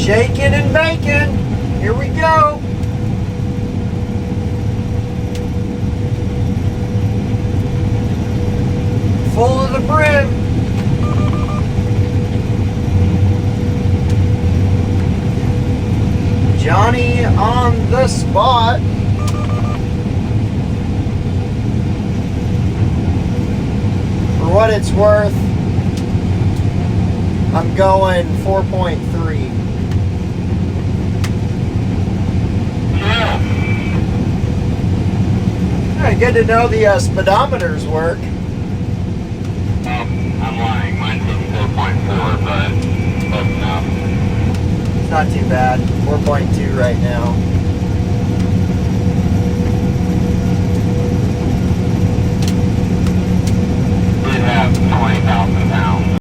Shaking and baking. Here we go. Full to the brim. Johnny on the spot. For what it's worth, I'm going 4.3. Alright, good to know the speedometers work. I'm lying. Mine says 4.4, but close enough. It's not too bad. 4.2 right now.